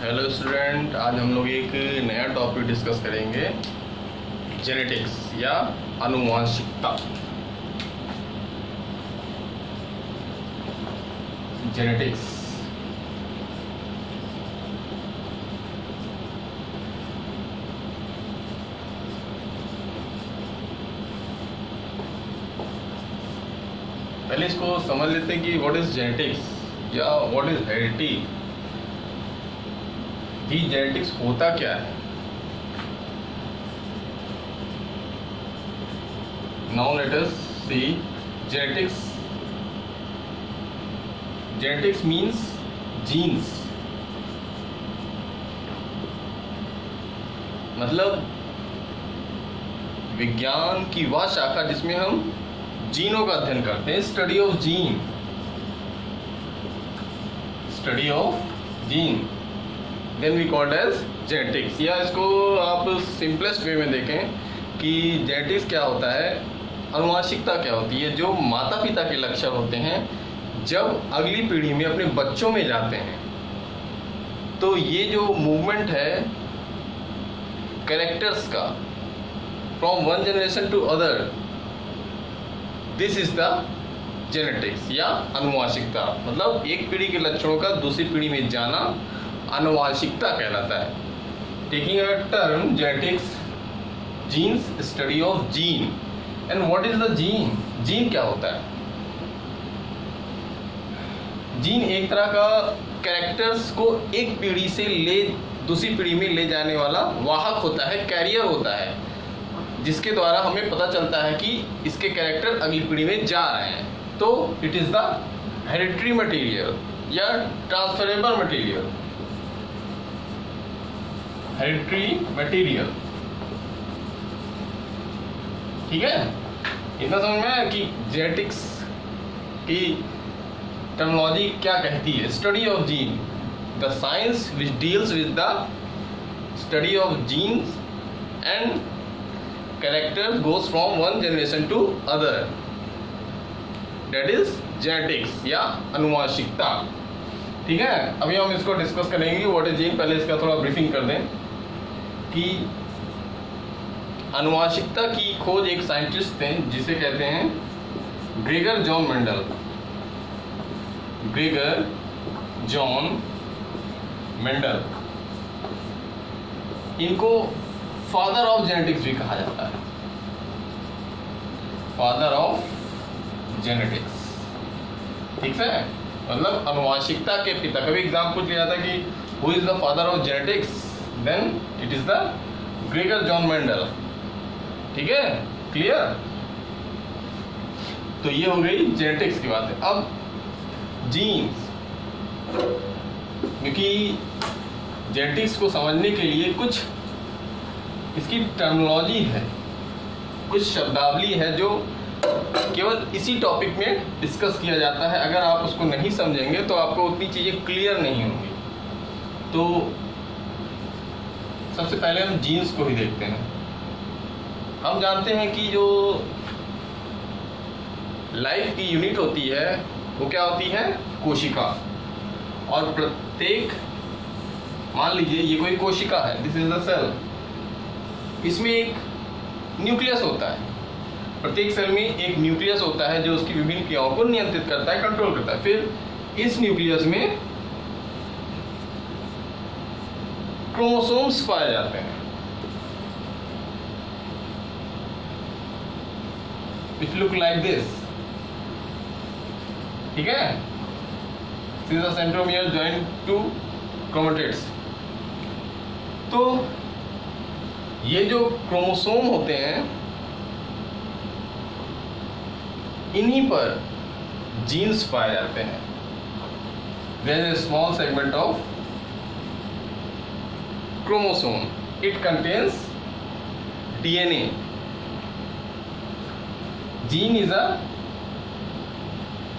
Hello student, आज हम लोग एक नया टॉपिक डिस्कस करेंगे, जेनेटिक्स या आनुवांशिकता। जेनेटिक्स पहले इसको समझ लेते हैं कि व्हाट इज जेनेटिक्स या व्हाट इज हेरिडिटी। जी जेनेटिक्स होता क्या है? Now let us see genetics. Genetics means genes, मतलब विज्ञान की वह शाखा जिसमें हम जीनों का अध्ययन करते हैं। Study of gene, study of gene, then we called as genetics. या इसको आप सिंपलेस्ट वे में देखें कि जेनेटिक्स क्या होता है, आनुवांशिकता क्या होती है। जो माता पिता के लक्षण होते हैं जब अगली पीढ़ी में अपने बच्चों में जाते हैं, तो ये जो मूवमेंट है कैरेक्टर्स का from one generation to other, this is the genetics या आनुवांशिकता। मतलब एक पीढ़ी के लक्षणों का दूसरी पीढ़ी में जाना आनुवांशिकता कहलाता है। Taking a term genetics, genes, study of gene. And what is the gene? Gene क्या होता है? जीन एक तरह का कैरेक्टर्स को एक पीढ़ी से ले दूसरी पीढ़ी में ले जाने वाला वाहक होता है, कैरियर होता है, जिसके द्वारा हमें पता चलता है कि इसके कैरेक्टर अगली पीढ़ी में जा रहे हैं। तो it is the hereditary material या ट्रांसफरेबल मटेरियल, हेरिडिटरी मटेरियल। ठीक है, इतना समझ में आया कि जेनेटिक्स की टर्मिनोलॉजी क्या कहती है। Study of gene, the science which deals with the study of genes and character goes from one generation to other, that is genetics या आनुवांशिकता। ठीक है, अभी हम इसको डिस्कस करेंगे व्हाट इज जीन। पहले इसका थोड़ा ब्रीफिंग कर दें कि आनुवांशिकता की खोज एक साइंटिस्ट थे जिसे कहते हैं Gregor John Mendel. Gregor John Mendel, इनको फादर ऑफ जेनेटिक्स भी कहा जाता है, फादर ऑफ जेनेटिक्स। ठीक है, मतलब आनुवांशिकता के पिता। कभी एग्जाम पूछ लिया जाता है कि who is the father of genetics, then it is the Gregor John Mendel. ठीक है, क्लियर? तो ये हो गई जेनेटिक्स की बात है। अब जीन्स, क्योंकि जेनेटिक्स को समझने के लिए कुछ इसकी टर्मिनोलॉजी है, कुछ शब्दावली है जो केवल इसी टॉपिक में डिस्कस किया जाता है। अगर आप उसको नहीं समझेंगे तो आपको उतनी चीज़ें क्लियर नहीं होंगी। तो सबसे पहले हम जीन्स को ही देखते हैं। हम जानते हैं कि जो लाइफ की यूनिट होती है वो क्या होती है? कोशिका। और प्रत्येक, मान लीजिए ये कोई कोशिका है, दिस इज द सेल। इसमें एक न्यूक्लियस होता है, प्रत्येक सेल में एक न्यूक्लियस होता है जो उसकी विभिन्न क्रियाओं को नियंत्रित करता है, कंट्रोल करता है। फिर इस न्यूक्लियस में क्रोमोसोम्स पाए जाते हैं। It look like this. ठीक है, this is the centromere joint two chromatids. तो ये जो क्रोमोसोम होते हैं, इन्हीं पर जीन्स पाए जाते हैं। There is a small segment of chromosome, it contains DNA. Gene is a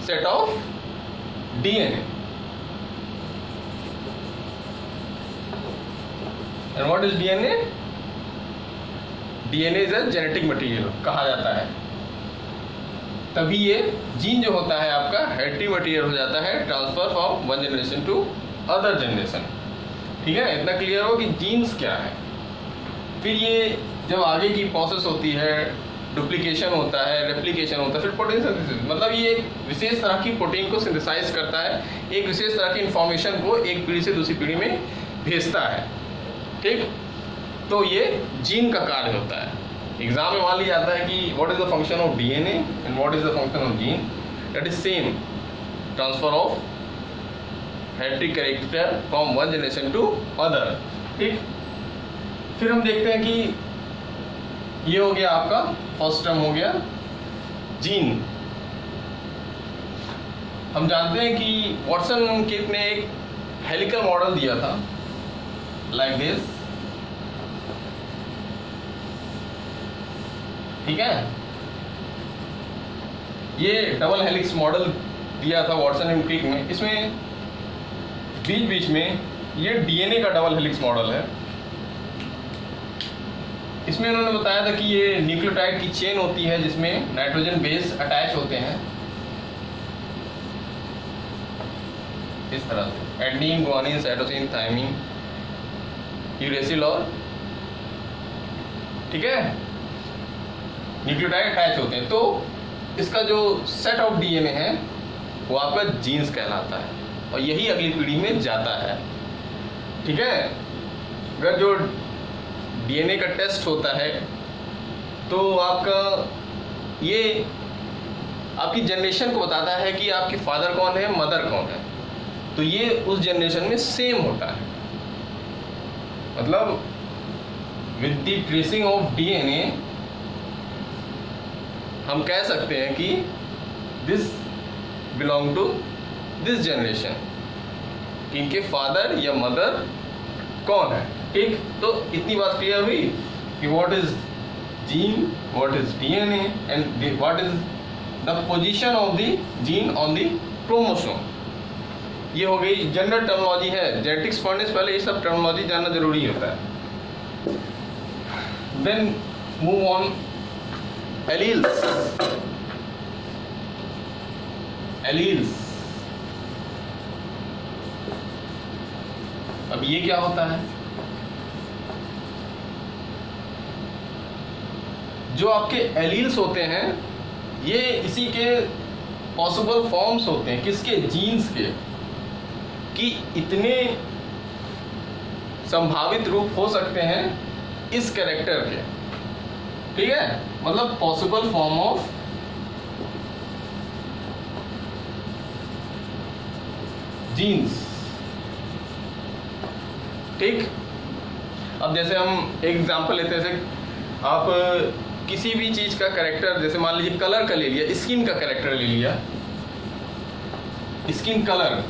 set of DNA. And what is DNA? DNA is a genetic material कहा जाता है। तभी ये जीन जो होता है आपका हेरिडिटरी मटेरियल हो जाता है, transfer from one generation to other generation. ठीक है, इतना क्लियर हो कि जीन्स क्या है। फिर ये जब आगे की प्रोसेस होती है, डुप्लीकेशन होता है, रेप्लिकेशन होता है, फिर प्रोटीन सिंथेसिस, मतलब ये एक विशेष तरह की प्रोटीन को सिंथेसाइज करता है, एक विशेष तरह की इंफॉर्मेशन को एक पीढ़ी से दूसरी पीढ़ी में भेजता है। ठीक, तो ये जीन का कार्य होता है। एग्जाम में मान लिया जाता है कि what is the function of DNA and what is the function of gene, that is same transfer of hereditary character from one generation to other. ठीक, फिर हम देखते हैं कि ये हो गया आपका फर्स्ट टर्म हो गया जीन। हम जानते हैं कि वॉटसन एंड किट ने एक हेलिकल मॉडल दिया था लाइक दिस, ठीक है। ये डबल हेलिक्स मॉडल दिया था वॉटसन एंड क्रिक में। इसमें बीच बीच में ये डीएनए का डबल हेलिक्स मॉडल है। इसमें उन्होंने बताया था कि ये न्यूक्लियोटाइड की चेन होती है जिसमें नाइट्रोजन बेस अटैच होते हैं इस तरह से, adenine, guanine, cytosine, thymine, uracil और, ठीक है, न्यूक्लियोटाइड अटैच होते हैं। तो इसका जो सेट ऑफ डीएनए है वो आपका जीन्स कहलाता है और यही अगली पीढ़ी में जाता है। ठीक है, अगर जो डीएनए का टेस्ट होता है तो आपका ये आपकी जनरेशन को बताता है कि आपके फादर कौन है, मदर कौन है। तो ये उस जनरेशन में सेम होता है, मतलब with the tracing of DNA हम कह सकते हैं कि this belong to this generation, कि इनके फादर या मदर कौन है। ठीक, तो इतनी बात क्लियर हुई कि what is gene, what is DNA and what is the position of the gene on the chromosome. ये हो गई जनरल टर्मिनोलॉजी है। जेनेटिक्स पढ़ने से पहले ये सब टर्मिनोलॉजी जानना जरूरी होता है। Then move on alleles. Alleles, अब ये क्या होता है? जो आपके एलील्स होते हैं ये इसी के पॉसिबल फॉर्म्स होते हैं, किसके, जीन्स के, कि इतने संभावित रूप हो सकते हैं इस कैरेक्टर के। ठीक है, मतलब पॉसिबल फॉर्म ऑफ जीन्स। ठीक, अब जैसे हम एक एग्जांपल लेते हैं, जैसे आप किसी भी चीज का कैरेक्टर, जैसे मान लीजिए कलर का ले लिया, स्किन का कैरेक्टर ले लिया, स्किन कलर,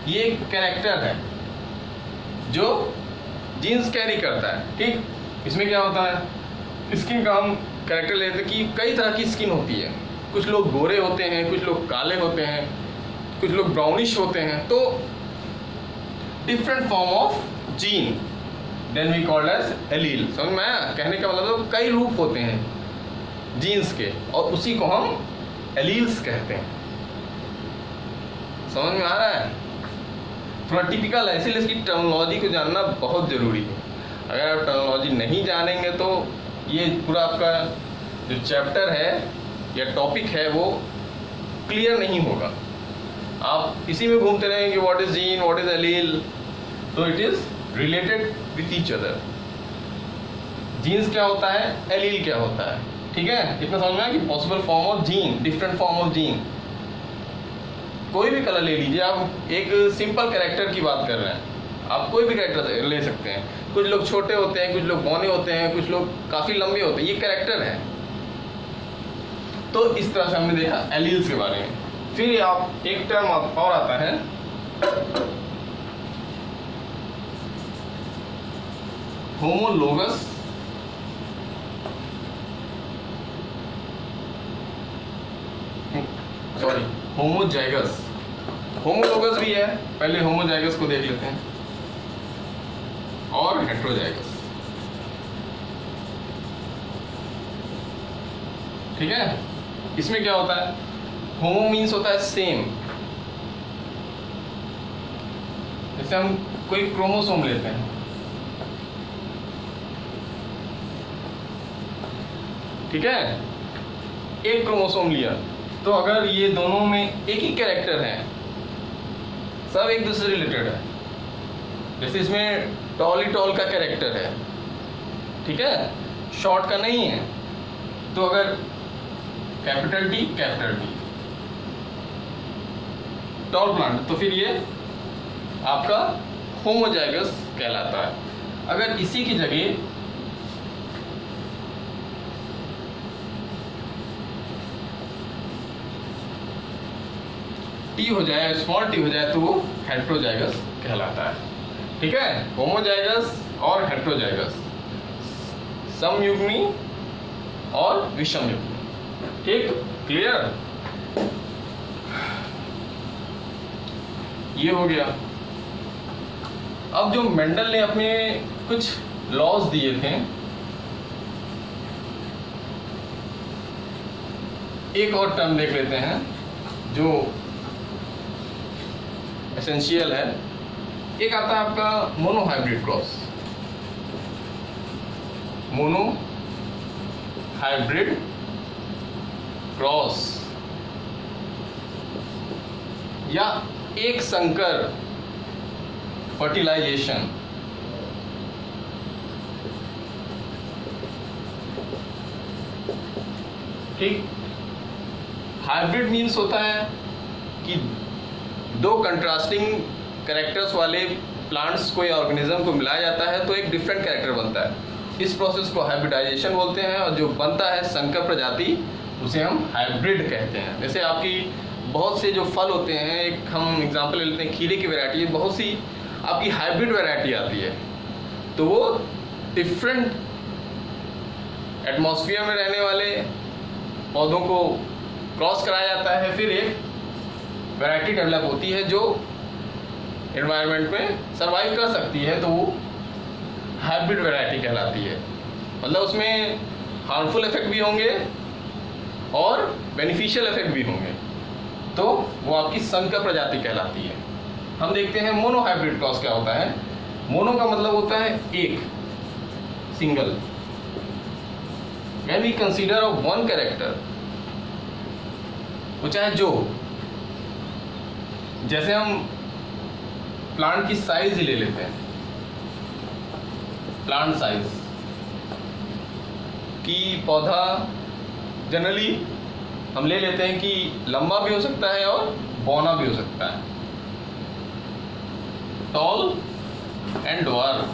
ये एक कैरेक्टर है जो जीन्स कैरी करता है। ठीक, इसमें क्या होता है, स्किन का हम कैरेक्टर लेते हैं कि कई तरह की स्किन होती है, कुछ लोग गोरे होते हैं, कुछ लोग काले होते हैं, कुछ लोग ब्राउनिश होते हैं। तो different form of gene then we called as allele. समझ में आया? कहने का मतलब कई रूप होते हैं जीन्स के और उसी को हम एलील्स कहते हैं। समझ में आ रहा है? थोड़ा टिपिकल है, इसलिए इसकी टर्मिनोलॉजी को जानना बहुत ज़रूरी है। अगर आप टर्मिनोलॉजी नहीं जानेंगे तो ये पूरा आपका जो चैप्टर है या टॉपिक है वो क्लियर नहीं होगा। आप इसी में घूमते रहेंगे, what is gene, what is allele, तो it is related with each other. Genes क्या होता है, एलील क्या होता है। ठीक है, इतना समझ में आया कि possible form of gene, different form of gene. कोई भी कलर ले लीजिए, आप एक सिंपल कैरेक्टर की बात कर रहे हैं, आप कोई भी कैरेक्टर ले सकते हैं। कुछ लोग छोटे होते हैं, कुछ लोग बौने होते हैं, कुछ लोग काफ़ी लंबे होते हैं, ये कैरेक्टर है। तो इस तरह से हमने देखा एलील्स के बारे में। फिर आप एक टर्म और आता है होमोलोगस होमोजाइगस। होमोलोगस भी है, पहले होमोजाइगस को देख लेते हैं, और हेट्रोजाइगस। ठीक है, इसमें क्या होता है, होमो मीन्स होता है सेम, जैसे हम कोई क्रोमोसोम लेते हैं, ठीक है, एक क्रोमोसोम लिया, तो अगर ये दोनों में एक ही कैरेक्टर है, सब एक दूसरे से रिलेटेड है, जैसे इसमें टॉल का कैरेक्टर है, ठीक है, शॉर्ट का नहीं है, तो अगर कैपिटल टी टॉल प्लांट, तो फिर ये आपका होमोजाइगस कहलाता है। अगर इसी की जगह टी हो जाए, स्मॉल टी हो जाए, तो वो हेट्रोजाइगस कहलाता है, ठीक है। होमोजाइगस और हेट्रोजाइगस, समयुग्मी और विषमयुग्मी, ठीक, क्लियर, ये हो गया। अब जो मेंडल ने अपने कुछ लॉज दिए थे, एक और टर्म देख लेते हैं जो एसेंशियल है। एक आता है आपका मोनोहाइब्रिड क्रॉस, मोनोहाइब्रिड क्रॉस या एक संकर फर्टिलाइजेशन, ठीक। हाइब्रिड मीन्स होता है कि दो कंट्रास्टिंग कैरेक्टर्स वाले प्लांट्स को या ऑर्गेनिज्म को मिलाया जाता है तो एक डिफरेंट कैरेक्टर बनता है। इस प्रोसेस को हाइब्रिडाइजेशन बोलते हैं, और जो बनता है संकर प्रजाति उसे हम हाइब्रिड कहते हैं। जैसे आपकी बहुत से जो फल होते हैं, एक हम एग्जांपल ले लेते हैं खीरे की वैरायटी, बहुत सी आपकी हाइब्रिड वैरायटी आती है, तो वो डिफरेंट एटमॉस्फेयर में रहने वाले पौधों को क्रॉस कराया जाता है, फिर एक वैरायटी डेवलप होती है जो एनवायरनमेंट में सरवाइव कर सकती है, तो वो हाइब्रिड वैरायटी कहलाती है। मतलब उसमें हार्मफुल इफेक्ट भी होंगे और बेनिफिशियल इफेक्ट भी होंगे, तो वो आपकी संकर प्रजाति कहलाती है। हम देखते हैं मोनोहाइब्रिड क्रॉस क्या होता है। मोनो का मतलब होता है एक, single. When we consider of one character, वो चाहे जो, जैसे हम प्लांट की साइज ही ले लेते हैं, प्लांट साइज की पौधा जनरली हम ले लेते हैं कि लंबा भी हो सकता है और बौना भी हो सकता है, टॉल एंड ड्वार्फ।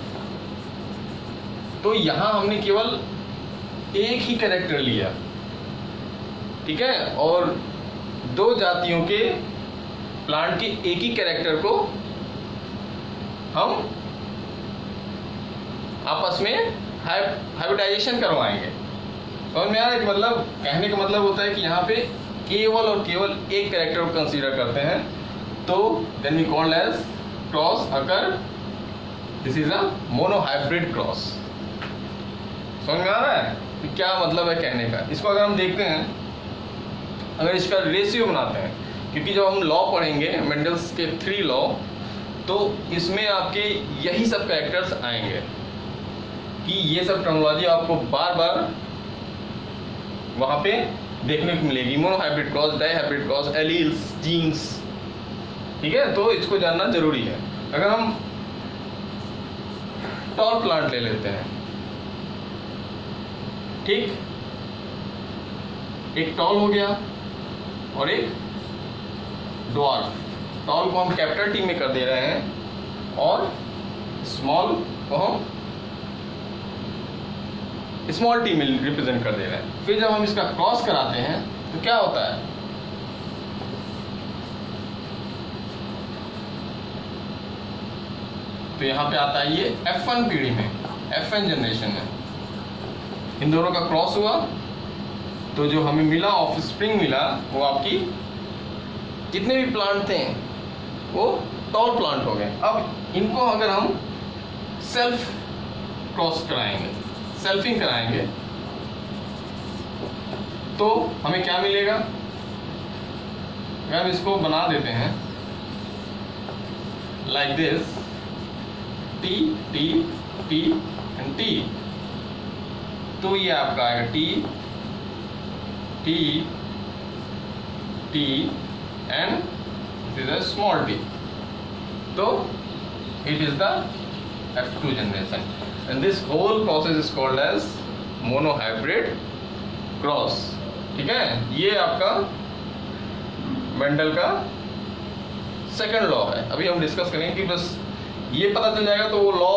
तो यहां हमने केवल एक ही कैरेक्टर लिया, ठीक है, और दो जातियों के प्लांट के एक ही कैरेक्टर को हम आपस में हाइब्रिडाइजेशन करवाएंगे। समझ में आ रहा है कि मतलब कहने का मतलब होता है कि यहाँ पे केवल और केवल एक कैरेक्टर को कंसीडर करते हैं, तो then we called as cross occur, this is a monohybrid cross. समझ में आ रहा है कि क्या मतलब है कहने का। इसको अगर हम देखते हैं, अगर इसका रेशियो बनाते हैं, क्योंकि जब हम लॉ पढ़ेंगे मेंडल्स के 3 लॉ, तो इसमें आपके यही सब कैरेक्टर्स आएंगे कि ये सब टर्मिनोलॉजी आपको बार बार वहाँ पे देखने को मिलेगी। Monohybrid cross, dihybrid cross, alleles, genes, ठीक है, तो इसको जानना जरूरी है। अगर हम टॉल प्लांट ले लेते हैं, ठीक, एक टॉल हो गया और एक ड्वार्फ। टॉल को हम कैपिटल टी में कर दे रहे हैं और स्मॉल को हम स्मॉल टी में रिप्रेजेंट कर दे रहे हैं। फिर जब हम इसका क्रॉस कराते हैं तो क्या होता है, तो यहाँ पे आता है ये F1 पीढ़ी में, F1 जनरेशन में इन दोनों का क्रॉस हुआ, तो जो हमें मिला ऑफस्प्रिंग मिला, वो आपकी जितने भी प्लांट थे वो टॉल प्लांट हो गए। अब इनको अगर हम सेल्फ क्रॉस कराएंगे, सेल्फिंग कराएंगे, तो हमें क्या मिलेगा। अगर हम इसको बना देते हैं like this, T T T and T, तो ये आपका आएगा T T T and this is a small t, so it is the F2 generation, and this whole process is called as monohybrid cross. ठीक है, ये आपका Mendel का second law है। अभी हम डिस्कस करेंगे कि बस ये पता चल जाएगा तो वो लॉ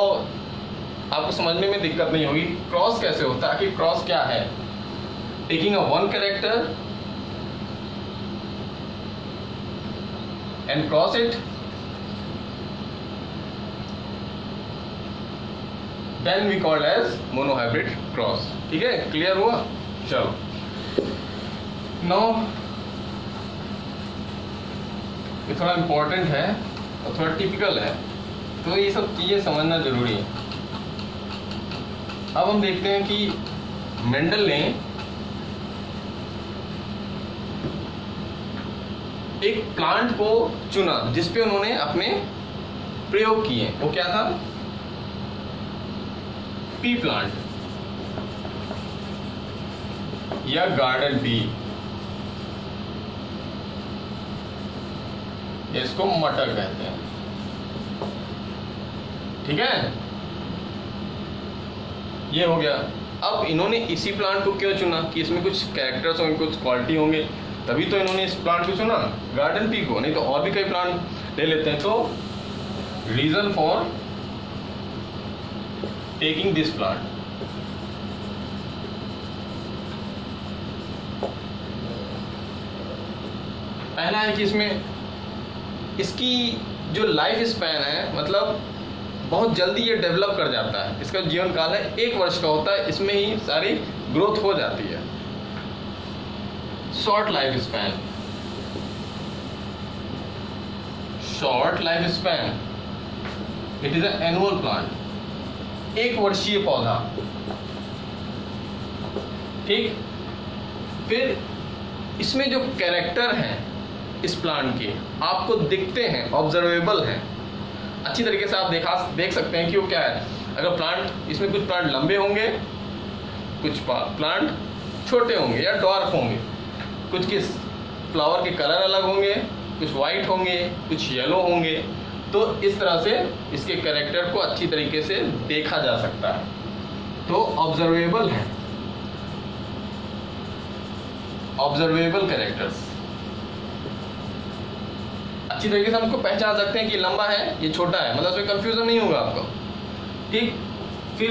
आपको समझने में दिक्कत नहीं होगी। क्रॉस कैसे होता है, आखिर क्रॉस क्या है? Taking a one character and cross it, then we called as monohybrid cross. ठीक है, क्लियर हुआ? चलो, नाउ ये थोड़ा इम्पोर्टेंट है और थोड़ा टिपिकल है, तो ये सब चीज़ें समझना जरूरी है। अब हम देखते हैं कि मेंडल ने एक प्लांट को चुना जिस पे उन्होंने अपने प्रयोग किए। वो क्या था? पी प्लांट या गार्डन पी, इसको मटर कहते हैं। ठीक है, ये हो गया। अब इन्होंने इसी प्लांट को क्यों चुना? कि इसमें कुछ कैरेक्टर्स होंगे, कुछ क्वालिटी होंगे, तभी तो इन्होंने इस प्लांट को चुना, गार्डन पी को। नहीं तो और भी कई प्लांट ले लेते हैं। तो reason for taking this plant, पहला है कि इसमें इसकी जो लाइफ स्पैन है, मतलब बहुत जल्दी ये डेवलप कर जाता है। इसका जीवन काल है 1 वर्ष का होता है, इसमें ही सारी ग्रोथ हो जाती है। Short life span, short life span, it is an annual plant, 1 वर्षीय पौधा। ठीक, फिर इसमें जो कैरेक्टर हैं इस प्लांट के आपको दिखते हैं, ऑब्जर्वेबल हैं, अच्छी तरीके से आप देख सकते हैं कि वो क्या है। अगर प्लांट, इसमें कुछ प्लांट लंबे होंगे, कुछ प्लांट छोटे होंगे या डॉर्फ होंगे, कुछ के फ्लावर के कलर अलग होंगे, कुछ वाइट होंगे, कुछ येलो होंगे। तो इस तरह से इसके कैरेक्टर को अच्छी तरीके से देखा जा सकता है, तो ऑब्जर्वेबल है, ऑब्जर्वेबल कैरेक्टर्स। अच्छी तरीके से हम उसको पहचान सकते हैं कि लंबा है, ये छोटा है, मतलब उसमें कंफ्यूजन नहीं होगा आपको। ठीक, फिर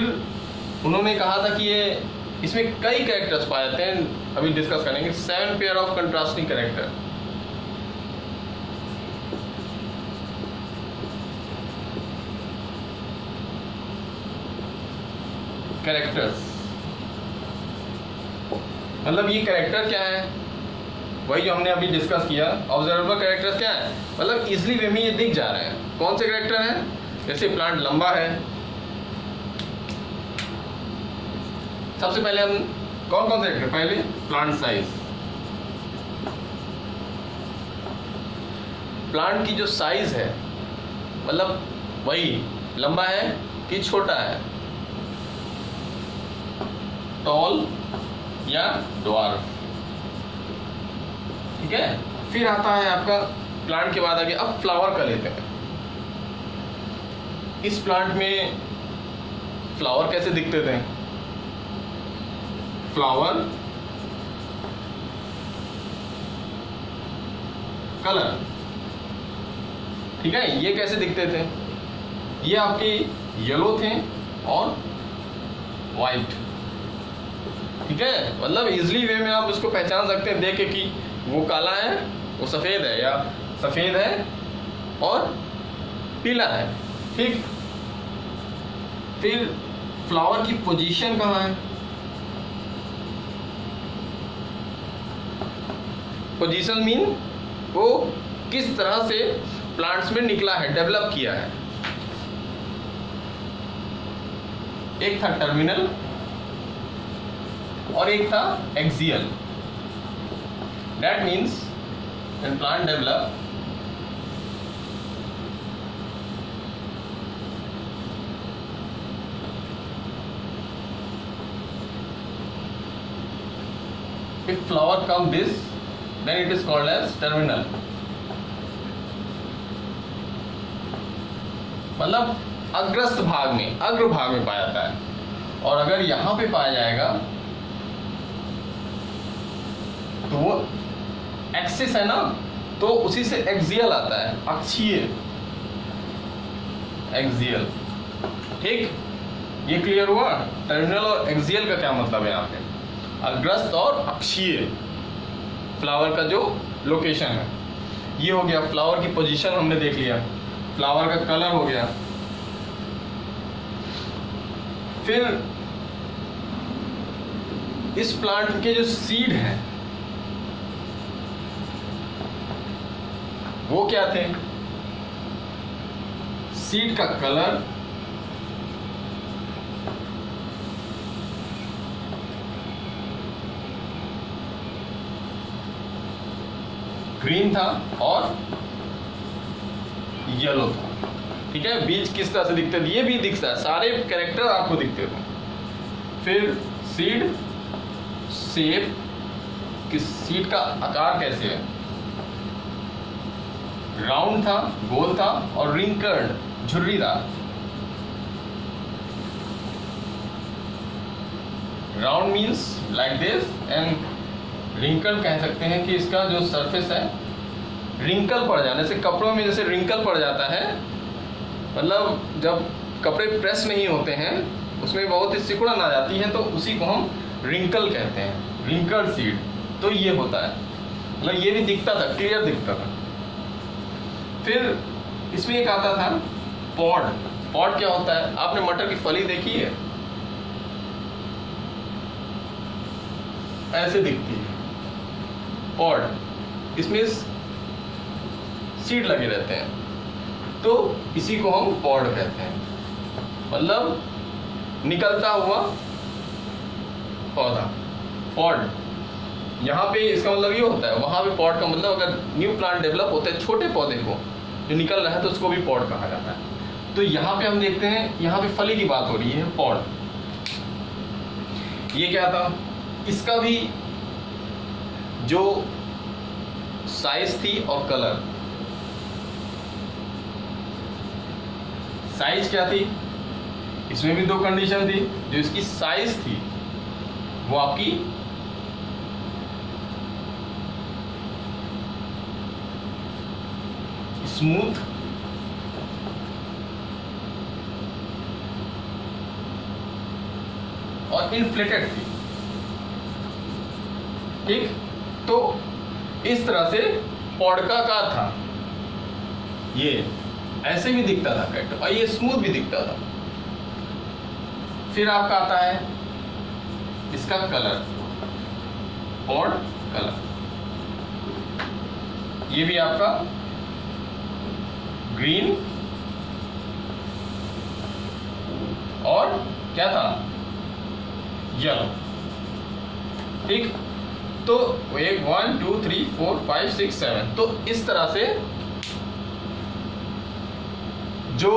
उन्होंने कहा था कि ये इसमें कई कैरेक्टर्स पाए जाते हैं, अभी डिस्कस करेंगे। 7 pair of contrasting character, characters, मतलब ये कैरेक्टर क्या है? वही जो हमने अभी डिस्कस किया। ऑब्जर्वेबल कैरेक्टर्स क्या है? मतलब इजली वे में ये दिख जा रहे हैं। कौन से कैरेक्टर हैं? जैसे प्लांट लंबा है, सबसे पहले हम कौन कौन से कैरेक्टर? पहले प्लांट साइज, प्लांट की जो साइज है, मतलब वही लंबा है कि छोटा है, टॉल या ड्वार्फ। ठीक है, फिर आता है आपका प्लांट के बाद आगे। अब फ्लावर का लेते हैं। इस प्लांट में फ्लावर कैसे दिखते थे? फ्लावर कलर, ठीक है, ये कैसे दिखते थे? ये आपके येलो थे और वाइट। ठीक है, मतलब इजली वे में आप इसको पहचान सकते हैं देख के कि वो काला है, वो सफ़ेद है, या सफ़ेद है और पीला है। ठीक, फिर फ्लावर की पोजीशन कहाँ है? पोजीशन मीन वो किस तरह से प्लांट्स में निकला है, डेवलप किया है। एक था टर्मिनल और एक था axial. That means when plant develop, if flower come this then it is called as terminal, मतलब अग्रस्त भाग में, अग्र भाग में पाया जाता है। और अगर यहां पे पाया जाएगा तो वो एक्सिस है ना, तो उसी से एक्सियल आता है, अक्षीय, एक्सियल। ठीक, ये क्लियर हुआ। टर्मिनल और एक्सियल का क्या मतलब है यहाँ पे? अग्रस्त और अक्षीय फ्लावर का जो लोकेशन है, ये हो गया। फ्लावर की पोजीशन हमने देख लिया, फ्लावर का कलर हो गया। फिर इस प्लांट के जो सीड हैं वो क्या थे? सीड का कलर, ग्रीन था और येलो था। ठीक है, बीज किस तरह से दिखते थे ये भी दिखता है, सारे कैरेक्टर आपको दिखते थे। फिर सीड शेप, किस सीड का आकार कैसे है, राउंड था, गोल था और रिंकल्ड, झुर्रीदार। Round means like this and wrinkle कह सकते हैं कि इसका जो सरफेस है रिंकल पड़ जाने से, कपड़ों में जैसे रिंकल पड़ जाता है, मतलब जब कपड़े प्रेस नहीं होते हैं उसमें बहुत ही सिकुड़न आ जाती है, तो उसी को हम रिंकल कहते हैं, रिंकल सीड। तो ये होता है, मतलब ये भी दिखता था, क्लियर दिखता था। फिर इसमें एक आता था पॉड। पॉड क्या होता है? आपने मटर की फली देखी है, ऐसे दिखती है पॉड, इसमें सीड लगे रहते हैं, तो इसी को हम पॉड कहते हैं, मतलब निकलता हुआ पौधा, पॉड। यहाँ पे इसका मतलब ये होता है, वहाँ पे पॉड का मतलब अगर न्यू प्लांट डेवलप होते हैं छोटे पौधे को जो निकल रहा है तो उसको भी पॉड कहा जाता है। तो यहाँ पे हम देखते हैं, यहाँ पे फली की बात हो रही है, पॉड। ये क्या था? इसका भी जो साइज थी और कलर, साइज क्या थी? इसमें भी दो कंडीशन थी। जो इसकी साइज थी वो आपकी स्मूथ और इन्फ्लेटेड थी। ठीक, तो इस तरह से पॉड का आकार था, ये ऐसे भी दिखता था कैट, और ये स्मूथ भी दिखता था। फिर आपका आता है इसका कलर, पॉड कलर, ये भी आपका ग्रीन और क्या था? येलो। ठीक, तो 1 2 3 4 5 6 7, तो इस तरह से जो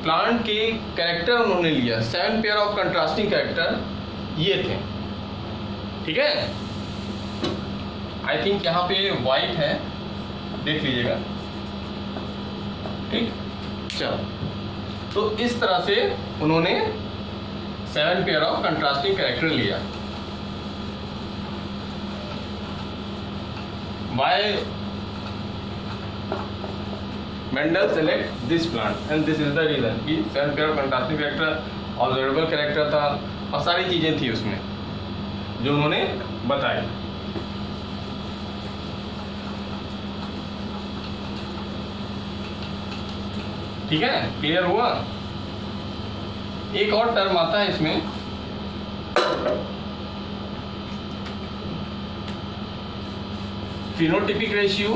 प्लांट के कैरेक्टर उन्होंने लिया, 7 पेयर ऑफ कंट्रास्टिंग कैरेक्टर ये थे। ठीक है, आई थिंक यहाँ पे वाइट है, देख लीजिएगा। ठीक, चलो, तो इस तरह से उन्होंने 7 पेयर ऑफ कंट्रास्टिंग कैरेक्टर लिया। Why Mendel select this plant and this is the reason कि 7 pair of contrasting character, observable character था और सारी चीजें थी उसमें जो उन्होंने बताई। ठीक है, क्लियर हुआ। एक और टर्म आता है इसमें, फिनोटिपिक रेशियो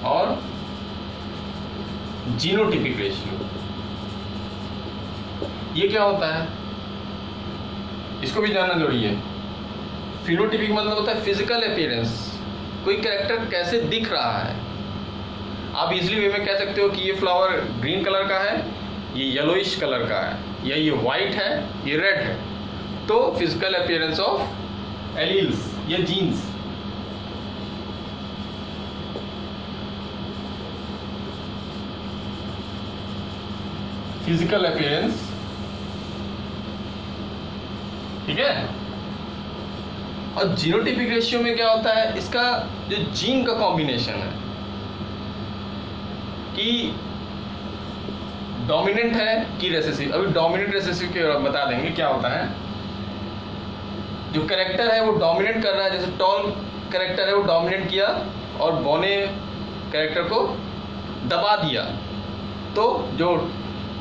और जीनोटिपिक रेशियो। ये क्या होता है, इसको भी जानना जरूरी है। फिनोटिपिक मतलब होता है फिजिकल अपीयरेंस, कोई कैरेक्टर कैसे दिख रहा है। आप इजीली वे में कह सकते हो कि ये फ्लावर ग्रीन कलर का है ये येलोइश कलर का है, या ये वाइट है, ये रेड है, तो फिजिकल अपीयरेंस ऑफ एलील्स या जीन्स। फिजिकल अपीयरेंस, ठीक है। और जीनोटाइपिक रेशियो में क्या होता है, इसका जो जीन का कॉम्बिनेशन है कि डोमिनेंट है कि रेसेसिव। अभी डोमिनेंट रेसेसिव के बता देंगे क्या होता है। जो कैरेक्टर है वो डोमिनेट कर रहा है, जैसे टॉल कैरेक्टर है वो डोमिनेट किया और बौने कैरेक्टर को दबा दिया, तो जो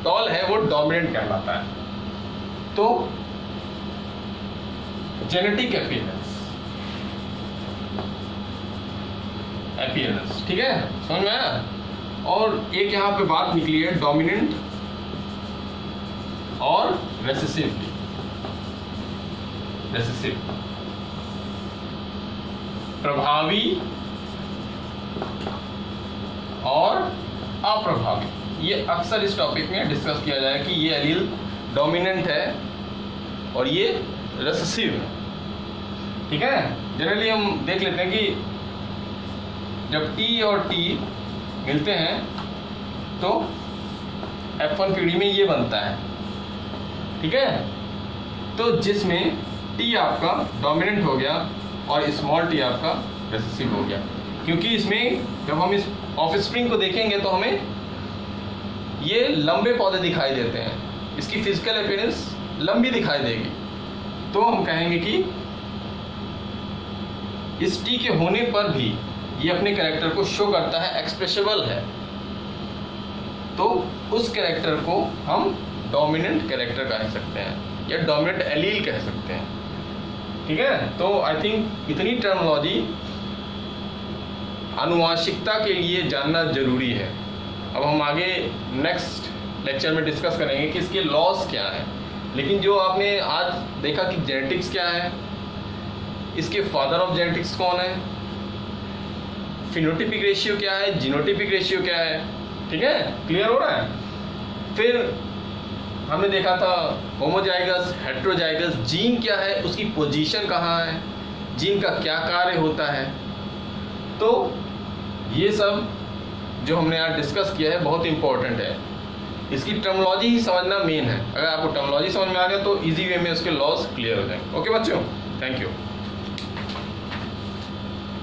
टॉल है वो डोमिनेंट कहलाता है। तो जेनेटिक अपीयरेंस, ठीक है, समझ में आया। और एक यहाँ पे बात निकली है डोमिनेंट और रेसेसिव। प्रभावी और अप्रभावी, ये अक्सर इस टॉपिक में डिस्कस किया जाए कि ये एलील डोमिनेंट है और ये रेसेसिव है, ठीक है। जनरली हम देख लेते हैं कि जब T और T मिलते हैं तो F1 पीढ़ी में ये बनता है, ठीक है। तो जिसमें T आपका डोमिनेंट हो गया और स्मॉल t आपका रेसेसिव हो गया, क्योंकि इसमें जब हम इस ऑफस्प्रिंग को देखेंगे तो हमें ये लंबे पौधे दिखाई देते हैं, इसकी फिजिकल अपीयरेंस लंबी दिखाई देगी, तो हम कहेंगे कि इस T के होने पर भी ये अपने कैरेक्टर को शो करता है, एक्सप्रेसिबल है, तो उस कैरेक्टर को हम डोमिनेंट कैरेक्टर कह सकते हैं या डोमिनेंट एलील कह सकते हैं, ठीक है। तो आई थिंक इतनी टर्मिनोलॉजी आनुवांशिकता के लिए जानना जरूरी है। अब हम आगे नेक्स्ट लेक्चर में डिस्कस करेंगे कि इसके लॉस क्या हैं, लेकिन जो आपने आज देखा कि जेनेटिक्स क्या है, इसके फादर ऑफ जेनेटिक्स कौन है, फिनोटाइपिक रेशियो क्या है, जीनोटाइपिक रेशियो क्या है, ठीक है, क्लियर हो रहा है। फिर हमने देखा था होमोजाइगस, हेट्रोजाइगस, जीन क्या है, उसकी पोजीशन कहाँ है, जीन का क्या कार्य होता है। तो ये सब जो हमने आज डिस्कस किया है बहुत इंपॉर्टेंट है, इसकी टर्मिनोलॉजी ही समझना मेन है। अगर आपको टर्मिनोलॉजी समझ में आ गया तो इजी वे में उसके लॉस क्लियर हो जाएंगे। ओके बच्चों, थैंक यू।